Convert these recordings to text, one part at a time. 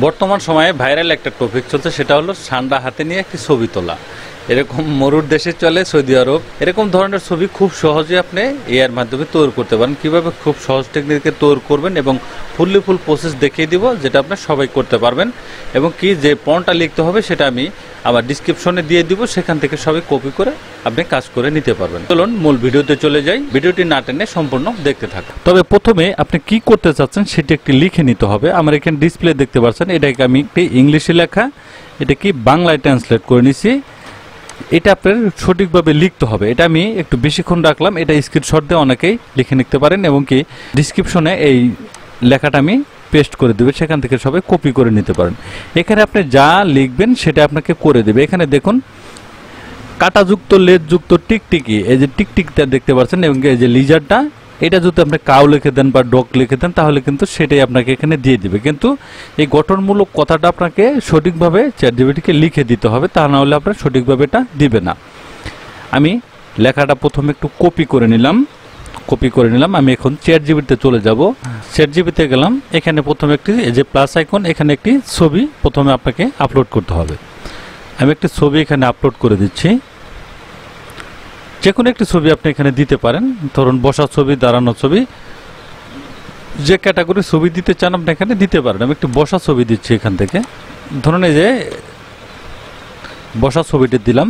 বর্তমান সময়ে ভাইরাল একটা টপিক চলছে, সেটা হলো ঠান্ডা হাতে নিয়ে একটি ছবি তোলা। এরকম মরুর দেশে চলে সৌদি আরব, এরকম ধরনের ছবি খুব সহজে আপনি এআর মাধ্যমে তৈরি করতে পারেন। কিভাবে খুব সহজ টেকনিকে তৈরি করবেন এবং ফুল প্রসেস দেখিয়ে দিব, যেটা আপনি সবাই করতে পারবেন। এবং কি যে পয়েন্টটা লিখতে হবে সেটা আমি আবার ডিসক্রিপশনে দিয়ে দিব, সেখান থেকে সবাই কপি করে আপনি কাজ করে নিতে পারবেন। চলুন মূল ভিডিওতে চলে যাই, ভিডিওটি না টেনে সম্পূর্ণ দেখতে থাকুন। তবে প্রথমে আপনি কি করতে চাচ্ছেন সেটি একটি লিখে নিতে হবে। আমার এখানে ডিসপ্লে দেখতে পাচ্ছেন, এটাকে আমি একটি ইংলিশে লেখা, এটা কি বাংলায় ট্রান্সলেট করে নিছি। এটা আপনার সঠিকভাবে লিখতে হবে। এটা আমি একটু বেশিক্ষণ রাখলাম, এটা স্ক্রিনশট দিয়ে অনেকেই লিখে নিতে পারেন এবং কি ডিসক্রিপশনে এই লেখাটা আমি পেস্ট করে দেবে, সেখান থেকে সবাই কপি করে নিতে পারেন। এখানে আপনি যা লিখবেন সেটা আপনাকে করে দেবে। এখানে দেখুন কাটাযুক্ত লেজযুক্ত টিকটিকি, এই যে টিকটিকটা দেখতে পাচ্ছেন এবং এই যে লিজারটা, এটা যদি আপনি কাউ লিখে দেন বা ডগ লিখে দেন তাহলে কিন্তু সেটাই আপনাকে এখানে দিয়ে দিবে। কিন্তু এই গঠনমূলক কথাটা আপনাকে সঠিকভাবে চ্যাটজিপিটিকে লিখে দিতে হবে, তা না হলে আপনার সঠিকভাবে এটা দিবে না। আমি লেখাটা প্রথমে একটু কপি করে নিলাম। আমি এখন চ্যাটজিপিটিতে চলে যাব। চ্যাটজিপিটিতে গেলাম, এখানে প্রথমে একটি এই যে প্লাস আইকন, এখানে একটি ছবি প্রথমে আপনাকে আপলোড করতে হবে। আমি একটি ছবি এখানে আপলোড করে দিচ্ছি। যে কোনো একটি ছবি আপনি এখানে দিতে পারেন, ধরুন বসা ছবি, দাঁড়ানো ছবি, যে ক্যাটাগরি ছবি দিতে চান আপনি এখানে দিতে পারেন। আমি একটি বসা ছবি দিচ্ছি এখান থেকে, ধরুন এই যে বসা ছবিটি দিলাম।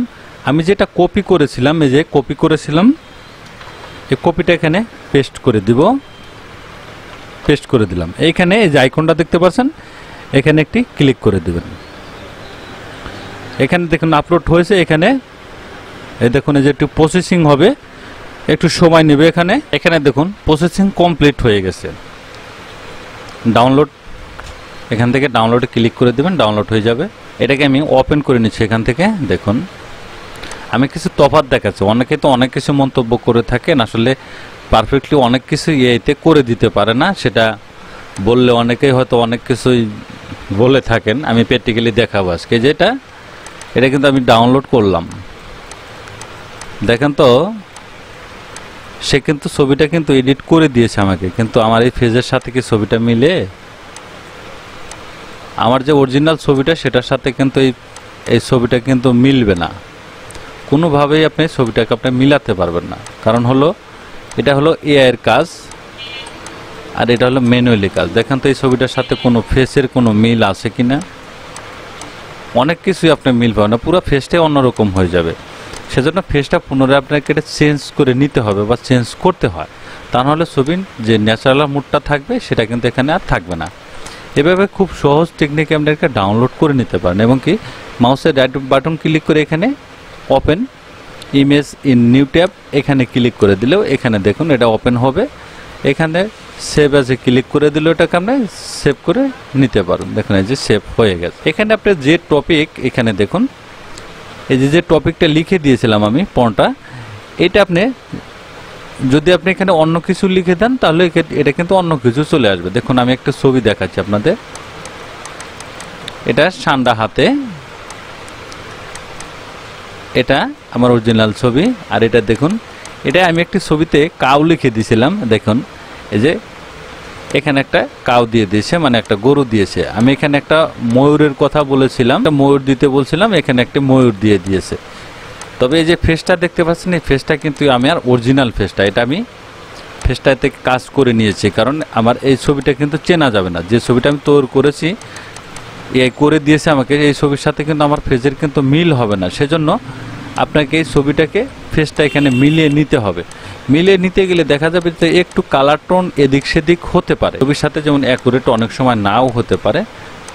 আমি যেটা কপি করেছিলাম, এই যে কপি করেছিলাম, এই কপিটা এখানে পেস্ট করে দিব, পেস্ট করে দিলাম। এইখানে এই যে আইকনটা দেখতে পাচ্ছেন, এখানে একটি ক্লিক করে দিবেন। এখানে দেখুন আপলোড হয়েছে। এখানে এই দেখুন এই যে একটু প্রসেসিং হবে, একটু সময় নেবে। এখানে দেখুন প্রসেসিং কমপ্লিট হয়ে গেছে। ডাউনলোড, এখান থেকে ডাউনলোডে ক্লিক করে দেবেন, ডাউনলোড হয়ে যাবে। এটাকে আমি ওপেন করে নিচ্ছি। এখান থেকে দেখুন আমি কিছু তফাৎ দেখাচ্ছি। অনেকে তো অনেক কিছু মন্তব্য করে থাকেন, আসলে পারফেক্টলি অনেক কিছু এতে করে দিতে পারে না। সেটা বললে অনেকেই হয়তো অনেক কিছুই বলে থাকেন। আমি প্র্যাকটিক্যালি দেখাবো আজকে। যেটা এটা কিন্তু আমি ডাউনলোড করলাম, দেখেন তো সে কিন্তু ছবিটা কিন্তু এডিট করে দিয়েছে আমাকে, কিন্তু আমার এই ফেজের সাথে কি ছবিটা মিলে? আমার যে অরিজিনাল ছবিটা সেটার সাথে কিন্তু এই ছবিটা কিন্তু মিলবে না কোনোভাবেই। আপনি ছবিটাকে আপনি মিলাতে পারবেন না, কারণ হলো এটা হলো এআই এর কাজ আর এটা হলো ম্যানুয়ালি কাজ। দেখেন তো এই ছবিটার সাথে কোনো ফেসের কোনো মিল আছে কিনা? অনেক কিছুই আপনি মিল পাবেন না, পুরো ফেসটাই অন্যরকম হয়ে যাবে। সেজন্য ফেসটা পুনরায় আপনাকে এটা চেঞ্জ করে নিতে হবে বা চেঞ্জ করতে হয়, তা নাহলে ছবির যে ন্যাচারাল মুডটা থাকবে সেটা কিন্তু এখানে আর থাকবে না। এভাবে খুব সহজ টেকনিকে আপনি এটা ডাউনলোড করে নিতে পারেন এবং কি মাউসের রাইট বাটন ক্লিক করে এখানে open image in new tab, এখানে ক্লিক করে দিলেও এখানে দেখুন এটা ওপেন হবে। এখানে সেভ অ্যাজে ক্লিক করে দিলেও এটাকে আপনি সেভ করে নিতে পারেন। দেখুন এই যে সেভ হয়ে গেছে। এখানে আপনি যে টপিক, এখানে দেখুন এই যে টপিকটা লিখে দিয়েছিলাম আমি পয়েন্টটা, এটা আপনি যদি আপনি এখানে অন্য কিছু লিখে দেন তাহলে এটা কিন্তু অন্য কিছু চলে আসবে। দেখুন আমি একটা ছবি দেখাচ্ছি আপনাদের, এটা ঠান্ডা হাতে, এটা আমার অরিজিনাল ছবি। আর এটা দেখুন, এটা আমি একটি ছবিতে কাউ লিখে দিয়েছিলাম। দেখুন এই যে এখানে একটা কাউ দিয়ে দিয়েছে, মানে একটা গরু দিয়েছে। আমি এখানে একটা ময়ূরের কথা বলেছিলাম, ময়ূর দিতে বলছিলাম, এখানে একটা ময়ূর দিয়ে দিয়েছে। তবে এই যে ফেসটা দেখতে পাচ্ছেন, এই ফেসটা কিন্তু আমি আর অরিজিনাল ফেসটা, এটা আমি ফেসটাতে কাজ করে নিয়েছি, কারণ আমার এই ছবিটা কিন্তু চেনা যাবে না। যে ছবিটা আমি তৈরি করেছি এই করে দিয়েছে আমাকে, এই ছবির সাথে কিন্তু আমার ফেসের কিন্তু মিল হবে না। সেজন্য আপনাকে এই ছবিটাকে ফেসটা এখানে মিলিয়ে নিতে হবে। মিলিয়ে নিতে গেলে দেখা যাবে যে একটু কালার টোন এদিক সেদিক হতে পারে, ছবির সাথে যেমন অ্যাকুরেট অনেক সময় নাও হতে পারে,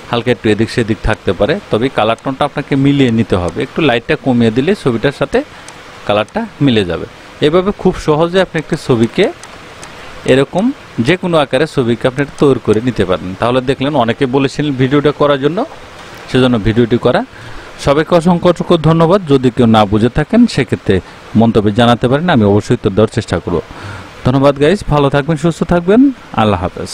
হালকা একটু এদিক সেদিক থাকতে পারে। তবে কালার টোনটা আপনাকে মিলিয়ে নিতে হবে, একটু লাইটটা কমিয়ে দিলে ছবিটার সাথে কালারটা মিলে যাবে। এভাবে খুব সহজে আপনি একটি ছবিকে এরকম যে কোনো আকারে ছবিকে আপনি তৈরি করে নিতে পারেন। তাহলে দেখলেন অনেকে বলেছিলেন ভিডিওটা করার জন্য, সেজন্য ভিডিওটি করা। সবাইকে অসংখ্য ধন্যবাদ। যদি কেউ না বুঝে থাকেন সেক্ষেত্রে মন্তব্যে জানাতে পারেন, আমি অবশ্যই উত্তর দেওয়ার চেষ্টা করব। ধন্যবাদ গাইজ, ভালো থাকবেন, সুস্থ থাকবেন, আল্লাহ হাফেজ।